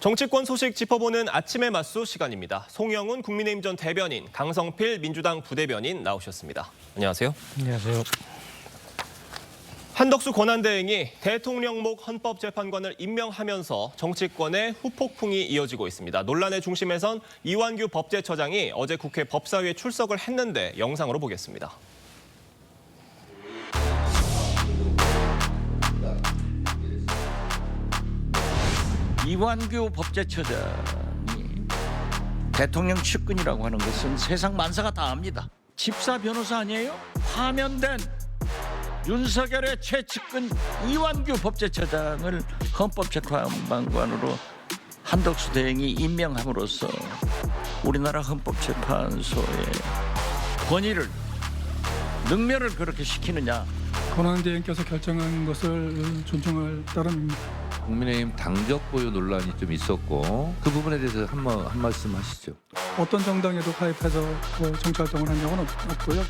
정치권 소식 짚어보는 아침의 맞수 시간입니다. 송영훈 국민의힘 전 대변인, 강성필 민주당 부대변인 나오셨습니다. 안녕하세요. 안녕하세요. 한덕수 권한대행이 대통령목 헌법재판관을 임명하면서 정치권의 후폭풍이 이어지고 있습니다. 논란의 중심에선 이완규 법제처장이 어제 국회 법사위에 출석을 했는데 영상으로 보겠습니다. 이완규 법제처장이 대통령 측근이라고 하는 것은 세상 만사가 다 압니다. 집사 변호사 아니에요? 파면된 윤석열의 최측근 이완규 법제처장을 헌법재판관으로 한덕수 대행이 임명함으로써 우리나라 헌법재판소의 권위를 능멸을 그렇게 시키느냐. 권한대행께서 결정한 것을 존중할 따름입니다. 국민의힘 당적 보유 논란이 좀 있었고 그 부분에 대해서 한 말씀 하시죠. 어떤 정당에도 가입해서 정치활동을 한 적은 없고요.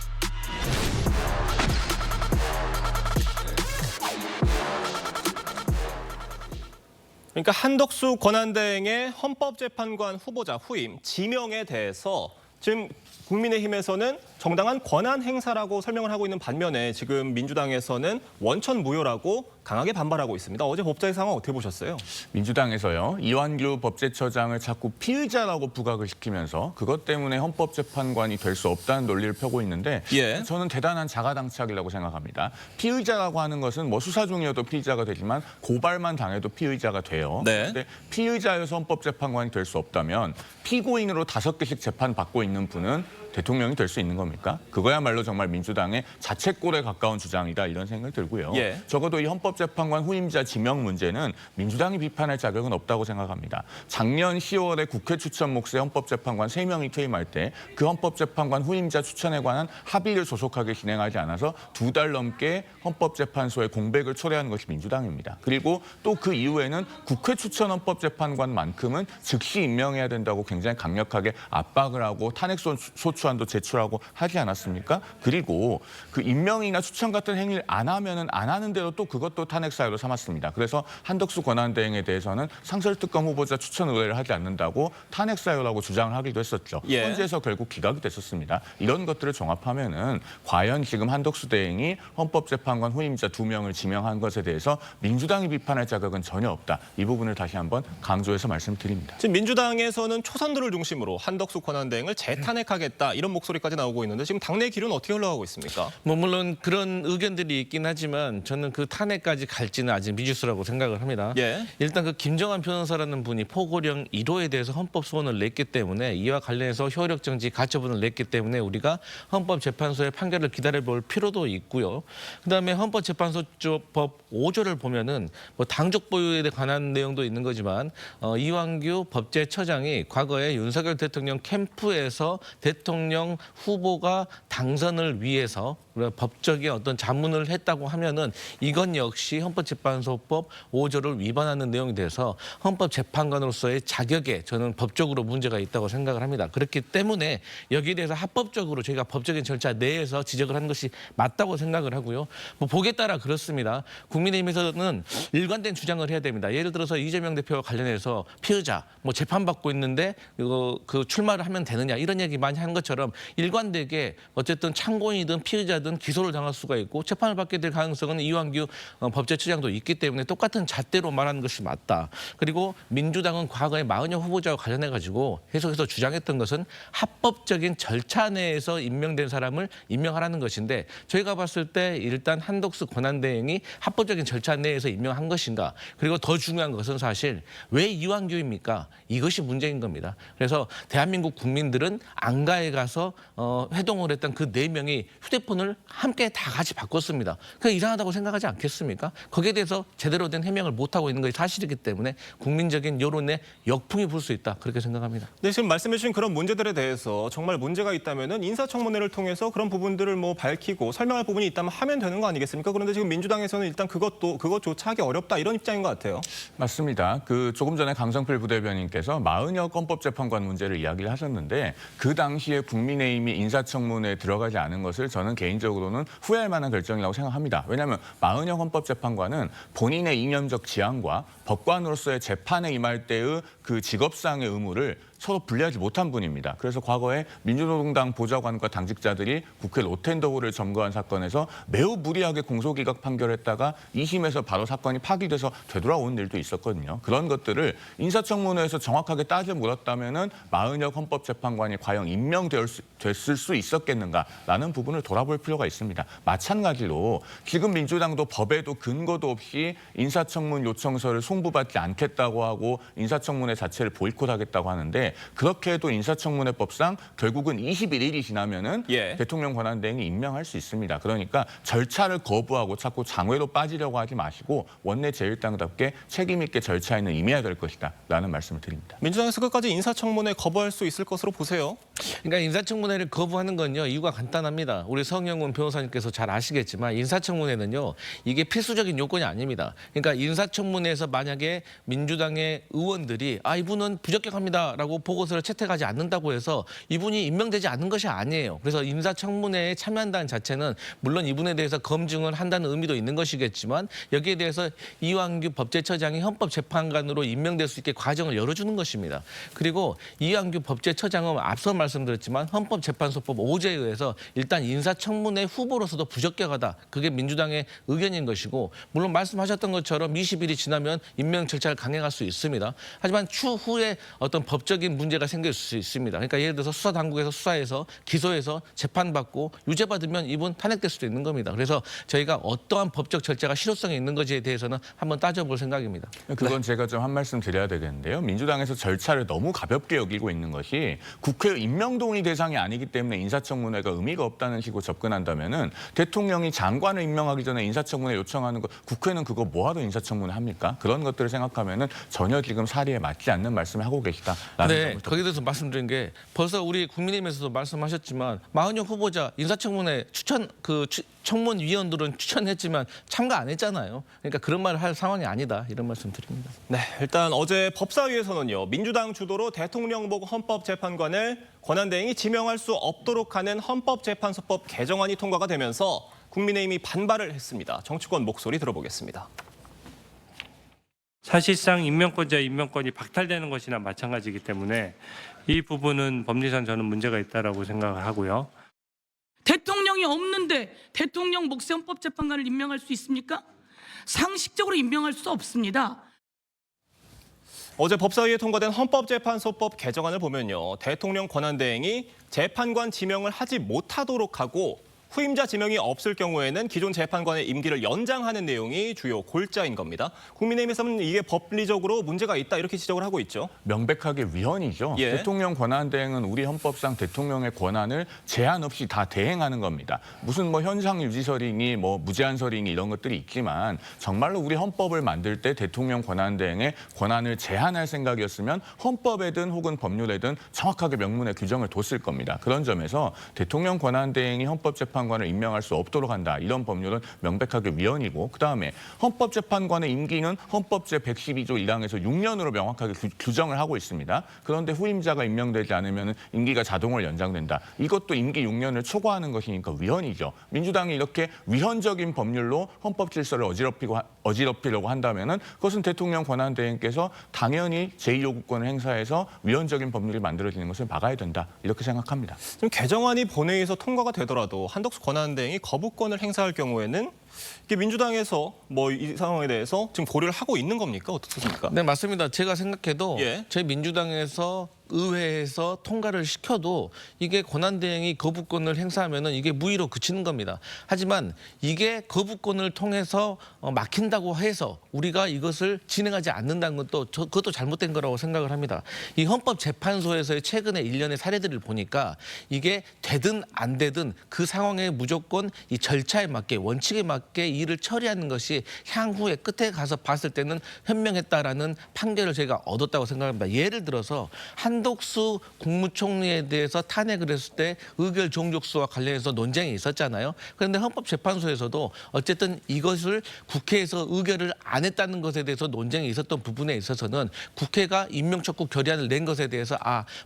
그러니까 한덕수 권한대행의 헌법재판관 후보자 후임 지명에 대해서 지금 국민의힘에서는 정당한 권한 행사라고 설명을 하고 있는 반면에 지금 민주당에서는 원천 무효라고 강하게 반발하고 있습니다. 어제 법사위 상황 어떻게 보셨어요? 민주당에서요. 이완규 법제처장을 자꾸 피의자라고 부각을 시키면서 그것 때문에 헌법재판관이 될 수 없다는 논리를 펴고 있는데 예. 저는 대단한 자가당착이라고 생각합니다. 피의자라고 하는 것은 뭐 수사 중이어도 피의자가 되지만 고발만 당해도 피의자가 돼요. 네. 근데 피의자여서 헌법재판관이 될 수 없다면 피고인으로 5개씩 재판받고 있는 분은 대통령이 될 수 있는 겁니까? 그거야말로 정말 민주당의 자책골에 가까운 주장이다 이런 생각이 들고요. 예. 적어도 이 헌법재판관 후임자 지명 문제는 민주당이 비판할 자격은 없다고 생각합니다. 작년 10월에 국회 추천 몫의 헌법재판관 3명이 퇴임할 때 그 헌법재판관 후임자 추천에 관한 합의를 조속하게 진행하지 않아서 2달 넘게 헌법재판소에 공백을 초래하는 것이 민주당입니다. 그리고 또 그 이후에는 국회 추천 헌법재판관만큼은 즉시 임명해야 된다고 굉장히 강력하게 압박을 하고 탄핵소추안도 제출하고 하지 않았습니까? 그리고 그 임명이나 추천 같은 행위를 안 하면은 안 하는 대로 또 그것도 탄핵 사유로 삼았습니다. 그래서 한덕수 권한대행에 대해서는 상설특검 후보자 추천 의뢰를 하지 않는다고 탄핵 사유라고 주장을 하기도 했었죠. 예. 헌재에서 결국 기각이 됐었습니다. 이런 것들을 종합하면은 과연 지금 한덕수 대행이 헌법재판관 후임자 2명을 지명한 것에 대해서 민주당이 비판할 자격은 전혀 없다. 이 부분을 다시 한번 강조해서 말씀드립니다. 지금 민주당에서는 초선들을 중심으로 한덕수 권한대행을 재탄핵하겠다 이런 목소리까지 나오고 있는데 지금 당내 기류는 어떻게 흘러가고 있습니까? 뭐 물론 그런 의견들이 있긴 하지만 저는 그 탄핵까지 갈지는 아직 미지수라고 생각을 합니다. 예. 일단 그 김정한 변호사라는 분이 포고령 1호에 대해서 헌법 소원을 냈기 때문에 이와 관련해서 효력 정지 가처분을 냈기 때문에 우리가 헌법재판소의 판결을 기다려볼 필요도 있고요. 그다음에 헌법재판소법 5조를 보면은 뭐 당적 보유에 관한 내용도 있는 거지만 이완규 법제처장이 과거에 윤석열 대통령 캠프에서 대통령 후보가 당선을 위해서 법적인 어떤 자문을 했다고 하면은 이건 역시 헌법재판소법 5조를 위반하는 내용이 돼서 헌법재판관으로서의 자격에 저는 법적으로 문제가 있다고 생각을 합니다. 그렇기 때문에 여기에 대해서 합법적으로 저희가 법적인 절차 내에서 지적을 하는 것이 맞다고 생각을 하고요. 뭐 복에 따라 그렇습니다. 국민의힘에서는 일관된 주장을 해야 됩니다. 예를 들어서 이재명 대표와 관련해서 피의자 뭐 재판받고 있는데 그 출마를 하면 되느냐 이런 얘기 많이 하는 것처럼 일관되게 어쨌든 참고인이든 피의자든 기소를 당할 수가 있고 재판을 받게 될 가능성은 이완규 법제처장도 있기 때문에 똑같은 잣대로 말하는 것이 맞다. 그리고 민주당은 과거에 마은영 후보자와 관련해 가지고 계속해서 주장했던 것은 합법적인 절차 내에서 임명된 사람을 임명하라는 것인데 저희가 봤을 때 일단 한덕수 권한대행이 합법적인 절차 내에서 임명한 것인가. 그리고 더 중요한 것은 사실 왜 이완규입니까? 이것이 문제인 겁니다. 그래서 대한민국 국민들은 안가에 가서 회동을 했던 그 4명이 휴대폰을 함께 다 같이 바꿨습니다. 그게 이상하다고 생각하지 않겠습니까? 거기에 대해서 제대로 된 해명을 못하고 있는 것이 사실이기 때문에 국민적인 여론에 역풍이 불 수 있다. 그렇게 생각합니다. 네, 지금 말씀해 주신 그런 문제들에 대해서 정말 문제가 있다면은 인사청문회를 통해서 그런 부분들을 뭐 밝히고 설명할 부분이 있다면 하면 되는 거 아니겠습니까? 그런데 지금 민주당에서는 일단 그것조차 하기 어렵다 이런 입장인 것 같아요. 맞습니다. 조금 전에 강성필 부대변인께서 마은혁 헌법재판관 문제를 이야기를 하셨는데 그 당시에 국민의힘이 인사청문회에 들어가지 않은 것을 저는 개인적으로 개인적으로는 후회할 만한 결정이라고 생각합니다. 왜냐하면 마은영 헌법재판관은 본인의 이념적 지향과 법관으로서의 재판에 임할 때의 그 직업상의 의무를 서로 분리하지 못한 분입니다. 그래서 과거에 민주노동당 보좌관과 당직자들이 국회 로텐더홀을 점거한 사건에서 매우 무리하게 공소기각 판결했다가 2심에서 바로 사건이 파기돼서 되돌아온 일도 있었거든요. 그런 것들을 인사청문회에서 정확하게 따져 물었다면은 마은혁 헌법재판관이 과연 임명됐을 수 있었겠는가라는 부분을 돌아볼 필요가 있습니다. 마찬가지로 지금 민주당도 법에도 근거도 없이 인사청문 요청서를 송부받지 않겠다고 하고 인사청문회 자체를 보이콧하겠다고 하는데 그렇게 해도 인사청문회법상 결국은 21일이 지나면은 예. 대통령 권한대행이 임명할 수 있습니다. 그러니까 절차를 거부하고 자꾸 장외로 빠지려고 하지 마시고 원내 제1당답게 책임 있게 절차에는 임해야 될 것이다라는 말씀을 드립니다. 민주당에서 끝까지 인사청문회 거부할 수 있을 것으로 보세요. 그러니까 인사청문회를 거부하는 건요, 이유가 간단합니다. 우리 성영훈 변호사님께서 잘 아시겠지만 인사청문회는요, 이게 필수적인 요건이 아닙니다. 그러니까 인사청문회에서 만약에 민주당의 의원들이 이분은 부적격합니다라고 보고서를 채택하지 않는다고 해서 이분이 임명되지 않는 것이 아니에요. 그래서 인사청문회에 참여한다는 자체는 물론 이분에 대해서 검증을 한다는 의미도 있는 것이겠지만 여기에 대해서 이완규 법제처장이 헌법재판관으로 임명될 수 있게 과정을 열어주는 것입니다. 그리고 이완규 법제처장은 앞서 말씀드렸지만 헌법재판소법 5조에 의해서 일단 인사청문회 후보로서도 부적격하다. 그게 민주당의 의견인 것이고 물론 말씀하셨던 것처럼 20일이 지나면 임명 절차를 강행할 수 있습니다. 하지만 추후에 어떤 법적인 문제가 생길 수 있습니다. 그러니까 예를 들어서 수사당국에서 수사해서 기소해서 재판받고 유죄받으면 이분 탄핵될 수도 있는 겁니다. 그래서 저희가 어떠한 법적 절차가 실효성이 있는 것에 대해서는 한번 따져볼 생각입니다. 그건 제가 좀 한 말씀 드려야 되겠는데요. 민주당에서 절차를 너무 가볍게 여기고 있는 것이 국회 임명동의 대상이 아니기 때문에 인사청문회가 의미가 없다는 식으로 접근한다면은 대통령이 장관을 임명하기 전에 인사청문회 요청하는 거 국회는 그거 뭐하러 인사청문회 합니까? 그런 것들을 생각하면은 전혀 지금 사리에 맞지 않는 말씀을 하고 계시다라는 네, 점을 거기에 대해서 말씀드린 게 벌써 우리 국민의힘에서도 말씀하셨지만 마은영 후보자 인사청문회 청문위원들은 추천했지만 참가 안 했잖아요. 그러니까 그런 말을 할 상황이 아니다 이런 말씀 드립니다. 네, 일단 어제 법사위에서는요. 민주당 주도로 대통령복 헌법재판관을 권한대행이 지명할 수 없도록 하는 헌법재판소법 개정안이 통과가 되면서 국민의힘이 반발을 했습니다. 정치권 목소리 들어보겠습니다. 사실상 임명권자의 임명권이 박탈되는 것이나 마찬가지이기 때문에 이 부분은 법리상 저는 문제가 있다라고 생각을 하고요. 대통령이 없는데 대통령 몫의 헌법재판관을 임명할 수 있습니까? 상식적으로 임명할 수 없습니다. 어제 법사위에 통과된 헌법재판소법 개정안을 보면요. 대통령 권한대행이 재판관 지명을 하지 못하도록 하고 후임자 지명이 없을 경우에는 기존 재판관의 임기를 연장하는 내용이 주요 골자인 겁니다. 국민의힘에서는 이게 법리적으로 문제가 있다 이렇게 지적을 하고 있죠. 명백하게 위헌이죠. 예. 대통령 권한대행은 우리 헌법상 대통령의 권한을 제한 없이 다 대행하는 겁니다. 무슨 뭐 현상유지설이니 뭐 무제한설이니 이런 것들이 있지만 정말로 우리 헌법을 만들 때 대통령 권한대행의 권한을 제한할 생각이었으면 헌법에든 혹은 법률에든 정확하게 명문의 규정을 뒀을 겁니다. 그런 점에서 대통령 권한대행이 헌법재판관을 임명할 수 없도록 한다. 이런 법률은 명백하게 위헌이고 그다음에 헌법재판관의 임기는 헌법 제112조 1항에서 6년으로 명확하게 규정을 하고 있습니다. 그런데 후임자가 임명되지 않으면 임기가 자동으로 연장된다. 이것도 임기 6년을 초과하는 것이니까 위헌이죠. 민주당이 이렇게 위헌적인 법률로 헌법 질서를 어지럽히려고 한다면 그것은 대통령 권한대행께서 당연히 제2요구권을 행사해서 위헌적인 법률이 만들어지는 것을 막아야 된다. 이렇게 생각합니다. 지금 개정안이 본회의에서 통과가 되더라도 한덕수 권한대행이 거부권을 행사할 경우에는 이게 민주당에서 뭐 이 상황에 대해서 지금 고려를 하고 있는 겁니까? 어떻습니까? 네, 맞습니다. 제가 생각해도 예. 저희 민주당에서 의회에서 통과를 시켜도 이게 권한대행이 거부권을 행사하면은 이게 무의로 그치는 겁니다. 하지만 이게 거부권을 통해서 막힌다고 해서 우리가 이것을 진행하지 않는다는 것도 그것도 잘못된 거라고 생각을 합니다. 이 헌법재판소에서의 최근의 일련의 사례들을 보니까 이게 되든 안 되든 그 상황에 무조건 이 절차에 맞게 원칙에 맞게 일을 처리하는 것이 향후에 끝에 가서 봤을 때는 현명했다라는 판결을 저희가 얻었다고 생각합니다. 예를 들어서 한덕수 국무총리에 대해서 탄핵을 했을 때 의결 종족수와 관련해서 논쟁이 있었잖아요. 그런데 헌법재판소에서도 어쨌든 이것을 국회에서 의결을 안 했다는 것에 대해서 논쟁이 있었던 부분에 있어서는 국회가 임명촉구 결의안을 낸 것에 대해서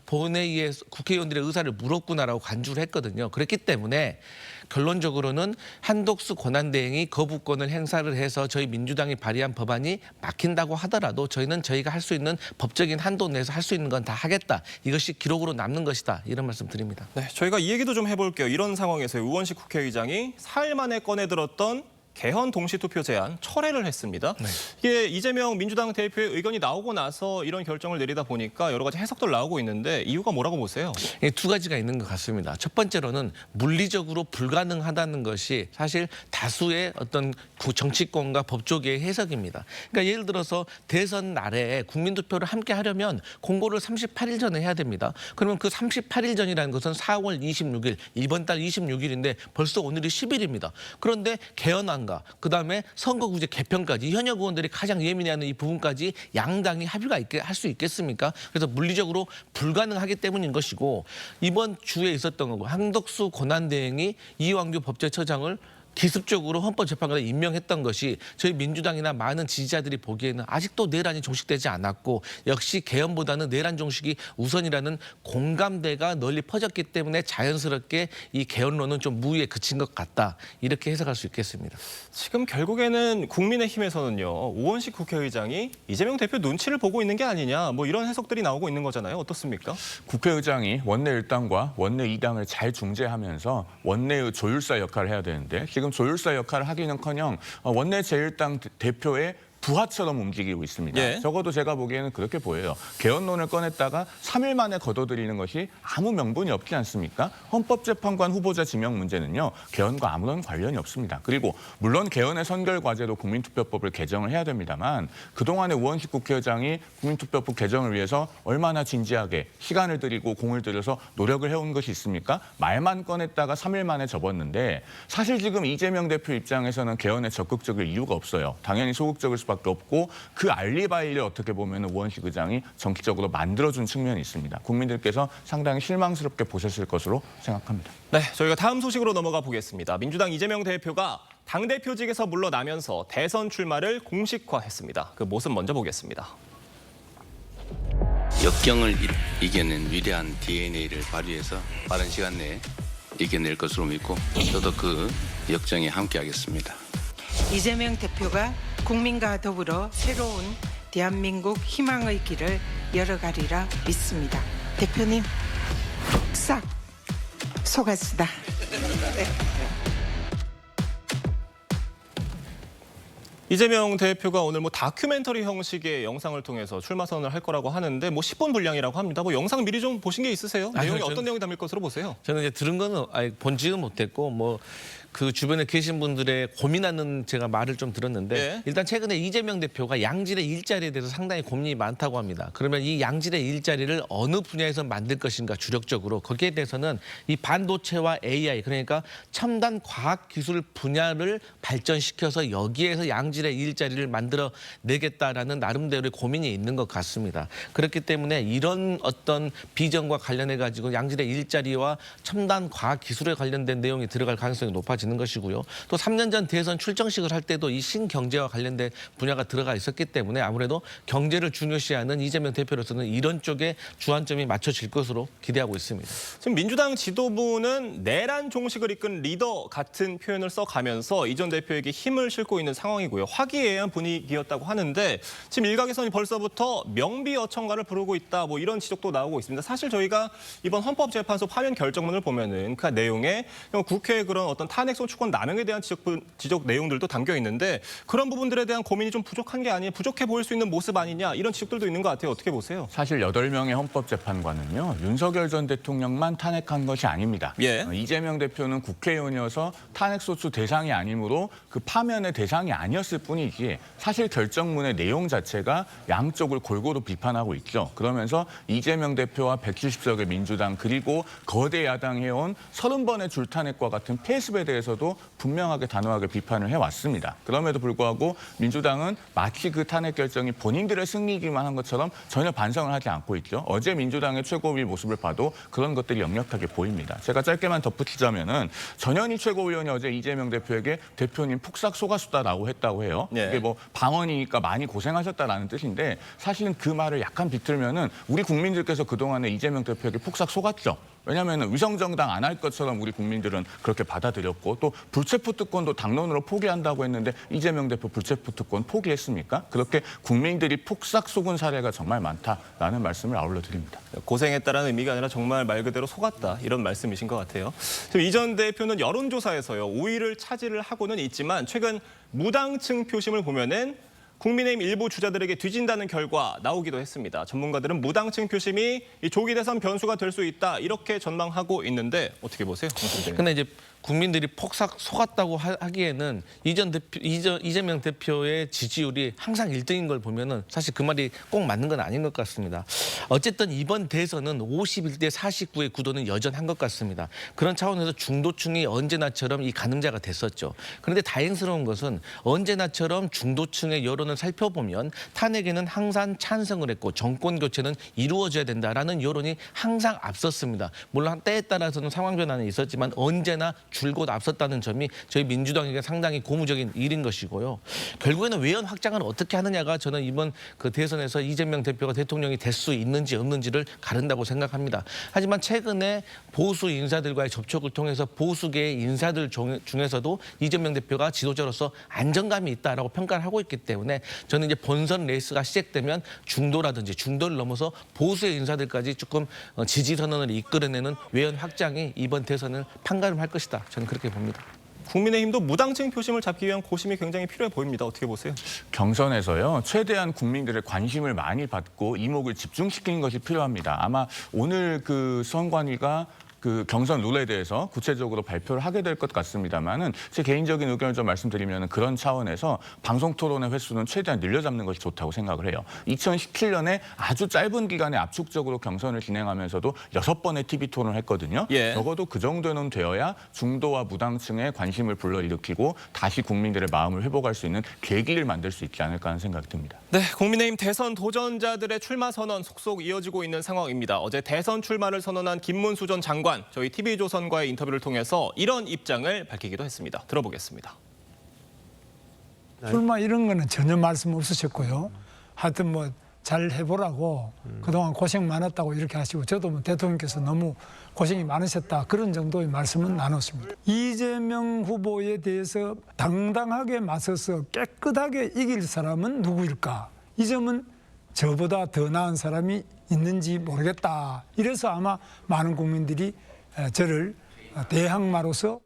본회의에 국회의원들의 의사를 물었구나라고 간주를 했거든요. 그렇기 때문에 결론적으로는 한덕수 권한대행이 거부권을 행사를 해서 저희 민주당이 발의한 법안이 막힌다고 하더라도 저희는 저희가 할 수 있는 법적인 한도 내에서 할 수 있는 건 다 하겠다. 이것이 기록으로 남는 것이다. 이런 말씀 드립니다. 네, 저희가 이 얘기도 좀 해볼게요. 이런 상황에서 우원식 국회의장이 사흘 만에 꺼내들었던 개헌 동시투표 제안 철회를 했습니다. 이게 이재명 민주당 대표의 의견이 나오고 나서 이런 결정을 내리다 보니까 여러 가지 해석들 나오고 있는데 이유가 뭐라고 보세요? 두 가지가 있는 것 같습니다. 첫 번째로는 물리적으로 불가능하다는 것이 사실 다수의 어떤 정치권과 법조계의 해석입니다. 그러니까 예를 들어서 대선 날에 국민투표를 함께 하려면 공고를 38일 전에 해야 됩니다. 그러면 그 38일 전이라는 것은 4월 26일, 이번 달 26일인데 벌써 오늘이 10일입니다. 그런데 개헌안 그다음에 선거구제 개편까지 현역 의원들이 가장 예민해하는 이 부분까지 양당이 합의가 할 수 있겠습니까? 그래서 물리적으로 불가능하기 때문인 것이고 이번 주에 있었던 거고 한덕수 권한대행이 이완규 법제처장을 기습적으로 헌법재판관에 임명했던 것이 저희 민주당이나 많은 지지자들이 보기에는 아직도 내란이 종식되지 않았고 역시 개헌보다는 내란 종식이 우선이라는 공감대가 널리 퍼졌기 때문에 자연스럽게 이 개헌론은 좀 무위에 그친 것 같다. 이렇게 해석할 수 있겠습니다. 지금 결국에는 국민의힘에서는요. 우원식 국회의장이 이재명 대표 눈치를 보고 있는 게 아니냐 뭐 이런 해석들이 나오고 있는 거잖아요. 어떻습니까? 국회의장이 원내 1당과 원내 2당을 잘 중재하면서 원내의 조율사 역할을 해야 되는데 지금 조율사 역할을 하기는커녕 원내 제1당 대표의 부하처럼 움직이고 있습니다. 예. 적어도 제가 보기에는 그렇게 보여요. 개헌론을 꺼냈다가 3일 만에 거둬들이는 것이 아무 명분이 없지 않습니까? 헌법재판관 후보자 지명 문제는요. 개헌과 아무런 관련이 없습니다. 그리고 물론 개헌의 선결 과제로 국민투표법을 개정을 해야 됩니다만 그동안에 우원식 국회의장이 국민투표법 개정을 위해서 얼마나 진지하게 시간을 들이고 공을 들여서 노력을 해온 것이 있습니까? 말만 꺼냈다가 3일 만에 접었는데 사실 지금 이재명 대표 입장에서는 개헌에 적극적일 이유가 없어요. 당연히 소극적일 수밖에 없고 그 알리바이를 어떻게 보면 우원식 의장이 정치적으로 만들어준 측면이 있습니다. 국민들께서 상당히 실망스럽게 보셨을 것으로 생각합니다. 네, 저희가 다음 소식으로 넘어가 보겠습니다. 민주당 이재명 대표가 당대표직에서 물러나면서 대선 출마를 공식화했습니다. 그 모습 먼저 보겠습니다. 역경을 이겨낸 위대한 DNA를 발휘해서 빠른 시간 내에 이겨낼 것으로 믿고 저도 그 역정에 함께하겠습니다. 이재명 대표가 국민과 더불어 새로운 대한민국 희망의 길을 열어가리라 믿습니다. 대표님, 싹 속았으다. 이재명 대표가 오늘 뭐 다큐멘터리 형식의 영상을 통해서 출마 선언을 할 거라고 하는데 뭐 10분 분량이라고 합니다. 뭐 영상 미리 좀 보신 게 있으세요? 내용이 어떤 내용이 담길 것으로 보세요? 저는 이제 들은 거는 본지는 못했고 뭐 그 주변에 계신 분들의 고민하는 제가 말을 좀 들었는데 예. 일단 최근에 이재명 대표가 양질의 일자리에 대해서 상당히 고민이 많다고 합니다. 그러면 이 양질의 일자리를 어느 분야에서 만들 것인가 주력적으로 거기에 대해서는 이 반도체와 AI 그러니까 첨단 과학 기술 분야를 발전시켜서 여기에서 양질의 일자리를 만들어 내겠다라는 나름대로의 고민이 있는 것 같습니다. 그렇기 때문에 이런 어떤 비전과 관련해 가지고 양질의 일자리와 첨단 과학 기술에 관련된 내용이 들어갈 가능성이 높아집니다. 는 것이고요. 또 3년 전 대선 출정식을 할 때도 이 신경제와 관련된 분야가 들어가 있었기 때문에 아무래도 경제를 중요시하는 이재명 대표로서는 이런 쪽에 주안점이 맞춰질 것으로 기대하고 있습니다. 지금 민주당 지도부는 내란 종식을 이끈 리더 같은 표현을 써가면서 이 전 대표에게 힘을 싣고 있는 상황이고요. 화기애애한 분위기였다고 하는데 지금 일각에서는 벌써부터 명비어천가를 부르고 있다 뭐 이런 지적도 나오고 있습니다. 사실 저희가 이번 헌법재판소 파면 결정문을 보면은 그 내용에 국회의 그런 어떤 탄핵 소추권 남용에 대한 지적 내용들도 담겨 있는데 그런 부분들에 대한 고민이 좀 부족한 게 아니에요. 부족해 보일 수 있는 모습 아니냐 이런 지적들도 있는 것 같아요. 어떻게 보세요? 사실 8명의 헌법재판관은요. 윤석열 전 대통령만 탄핵한 것이 아닙니다. 예. 이재명 대표는 국회의원이어서 탄핵소추 대상이 아니므로 그 파면의 대상이 아니었을 뿐이지 사실 결정문의 내용 자체가 양쪽을 골고루 비판하고 있죠. 그러면서 이재명 대표와 170석의 민주당 그리고 거대 야당해온 30번의 줄탄핵과 같은 폐습에 대해서도 분명하게 단호하게 비판을 해왔습니다. 그럼에도 불구하고 민주당은 마치 그 탄핵 결정이 본인들의 승리이기만 한 것처럼 전혀 반성을 하지 않고 있죠. 어제 민주당의 최고위 모습을 봐도 그런 것들이 역력하게 보입니다. 제가 짧게만 덧붙이자면은 전현희 최고위원이 어제 이재명 대표에게 대표님 푹싹 속았다라고 했다고 해요. 네. 이게 뭐 방언이니까 많이 고생하셨다라는 뜻인데 사실은 그 말을 약간 비틀면은 우리 국민들께서 그동안에 이재명 대표에게 푹싹 속았죠. 왜냐하면 위성정당 안 할 것처럼 우리 국민들은 그렇게 받아들였고 또 불체포 특권도 당론으로 포기한다고 했는데 이재명 대표 불체포 특권 포기했습니까? 그렇게 국민들이 폭삭 속은 사례가 정말 많다라는 말씀을 아울러 드립니다. 고생했다라는 의미가 아니라 정말 말 그대로 속았다 이런 말씀이신 것 같아요. 지금 이 전 대표는 여론조사에서요 5위를 차지를 하고는 있지만 최근 무당층 표심을 보면은 국민의힘 일부 주자들에게 뒤진다는 결과 나오기도 했습니다. 전문가들은 무당층 표심이 이 조기 대선 변수가 될 수 있다 이렇게 전망하고 있는데 어떻게 보세요? 근데 이제 국민들이 폭삭 속았다고 하기에는 이재명 대표의 지지율이 항상 1등인 걸 보면은 사실 그 말이 꼭 맞는 건 아닌 것 같습니다. 어쨌든 이번 대선은 51대 49의 구도는 여전한 것 같습니다. 그런 차원에서 중도층이 언제나처럼 이 가늠자가 됐었죠. 그런데 다행스러운 것은 언제나처럼 중도층의 여론을 살펴보면 탄핵에는 항상 찬성을 했고 정권 교체는 이루어져야 된다라는 여론이 항상 앞섰습니다. 물론 때에 따라서는 상황 변화는 있었지만 언제나 줄곧 앞섰다는 점이 저희 민주당에게 상당히 고무적인 일인 것이고요. 결국에는 외연 확장을 어떻게 하느냐가 저는 이번 그 대선에서 이재명 대표가 대통령이 될 수 있는지 없는지를 가른다고 생각합니다. 하지만 최근에 보수 인사들과의 접촉을 통해서 보수계의 인사들 중에서도 이재명 대표가 지도자로서 안정감이 있다라고 평가를 하고 있기 때문에 저는 이제 본선 레이스가 시작되면 중도라든지 중도를 넘어서 보수의 인사들까지 조금 지지 선언을 이끌어내는 외연 확장이 이번 대선을 판가름할 것이다. 저는 그렇게 봅니다. 국민의힘도 무당층 표심을 잡기 위한 고심이 굉장히 필요해 보입니다. 어떻게 보세요? 경선에서요. 최대한 국민들의 관심을 많이 받고 이목을 집중시키는 것이 필요합니다. 아마 오늘 그 선관위가 그 경선 룰에 대해서 구체적으로 발표를 하게 될 것 같습니다만은 제 개인적인 의견을 좀 말씀드리면 그런 차원에서 방송 토론의 횟수는 최대한 늘려잡는 것이 좋다고 생각을 해요. 2017년에 아주 짧은 기간에 압축적으로 경선을 진행하면서도 6번의 TV 토론을 했거든요. 예. 적어도 그 정도는 되어야 중도와 무당층의 관심을 불러일으키고 다시 국민들의 마음을 회복할 수 있는 계기를 만들 수 있지 않을까 하는 생각이 듭니다. 네, 국민의힘 대선 도전자들의 출마 선언 속속 이어지고 있는 상황입니다. 어제 대선 출마를 선언한 김문수 전 장관, 저희 TV조선과의 인터뷰를 통해서 이런 입장을 밝히기도 했습니다. 들어보겠습니다. 출마 이런 거는 전혀 말씀 없으셨고요. 하여튼 뭐 잘 해보라고 그동안 고생 많았다고 이렇게 하시고 저도 뭐 대통령께서 너무 고생이 많으셨다 그런 정도의 말씀은 나눴습니다. 이재명 후보에 대해서 당당하게 맞서서 깨끗하게 이길 사람은 누구일까? 이 점은 저보다 더 나은 사람이 있는지 모르겠다. 이래서 아마 많은 국민들이 저를 대항마로서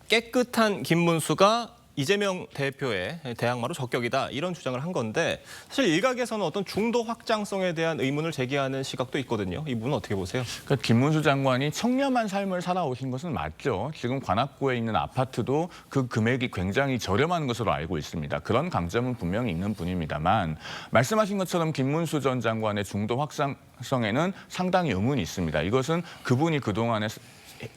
깨끗한 김문수가 이재명 대표의 대항마로 적격이다 이런 주장을 한 건데 사실 일각에서는 어떤 중도 확장성에 대한 의문을 제기하는 시각도 있거든요. 이 부분은 어떻게 보세요? 그러니까 김문수 장관이 청렴한 삶을 살아오신 것은 맞죠. 지금 관악구에 있는 아파트도 그 금액이 굉장히 저렴한 것으로 알고 있습니다. 그런 강점은 분명히 있는 분입니다만 말씀하신 것처럼 김문수 전 장관의 중도 확장성에는 상당히 의문이 있습니다. 이것은 그분이 그동안에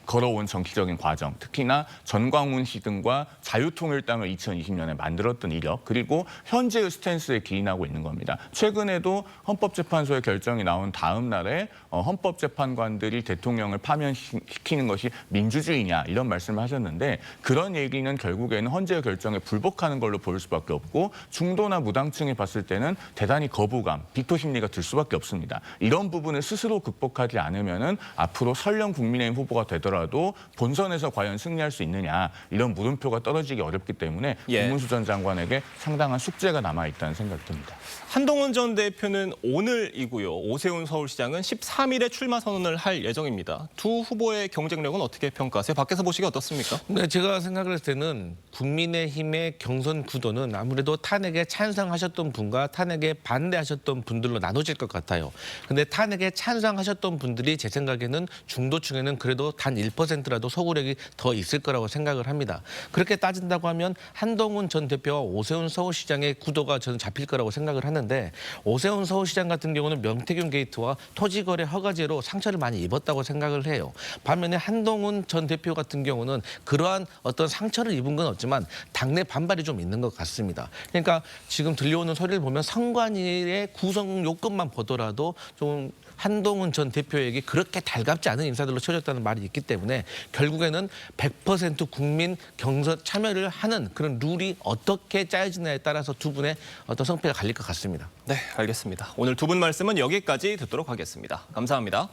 걸어온 정치적인 과정, 특히나 전광훈 씨 등과 자유통일당을 2020년에 만들었던 이력, 그리고 현재의 스탠스에 기인하고 있는 겁니다. 최근에도 헌법재판소의 결정이 나온 다음 날에 헌법재판관들이 대통령을 파면시키는 것이 민주주의냐 이런 말씀을 하셨는데 그런 얘기는 결국에는 헌재의 결정에 불복하는 걸로 보일 수밖에 없고 중도나 무당층이 봤을 때는 대단히 거부감, 비토 심리가 들 수밖에 없습니다. 이런 부분을 스스로 극복하지 않으면은 앞으로 설령 국민의힘 후보가 되더라도 본선에서 과연 승리할 수 있느냐 이런 물음표가 떨어지기 어렵기 때문에 김문수 전 장관에게 상당한 숙제가 남아있다는 생각이 듭니다. 한동훈 전 대표는 오늘이고요. 오세훈 서울시장은 13일에 출마 선언을 할 예정입니다. 두 후보의 경쟁력은 어떻게 평가하세요? 밖에서 보시기 어떻습니까? 네, 제가 생각할 때는 국민의힘의 경선 구도는 아무래도 탄핵에 찬성하셨던 분과 탄핵에 반대하셨던 분들로 나눠질 것 같아요. 근데 탄핵에 찬성하셨던 분들이 제 생각에는 중도층에는 그래도 단 1%라도 소구력이 더 있을 거라고 생각을 합니다. 그렇게 따진다고 하면 한동훈 전 대표와 오세훈 서울시장의 구도가 저는 잡힐 거라고 생각을 하는데 오세훈 서울시장 같은 경우는 명태균 게이트와 토지거래 허가제로 상처를 많이 입었다고 생각을 해요. 반면에 한동훈 전 대표 같은 경우는 그러한 어떤 상처를 입은 건 없지만 당내 반발이 좀 있는 것 같습니다. 그러니까 지금 들려오는 소리를 보면 선관위의 구성 요건만 보더라도 좀 한동훈 전 대표에게 그렇게 달갑지 않은 인사들로 쳐졌다는 말이 있기 때문에 결국에는 100% 국민 경선 참여를 하는 그런 룰이 어떻게 짜여지냐에 따라서 두 분의 어떤 성패가 갈릴 것 같습니다. 네, 알겠습니다. 오늘 두 분 말씀은 여기까지 듣도록 하겠습니다. 감사합니다.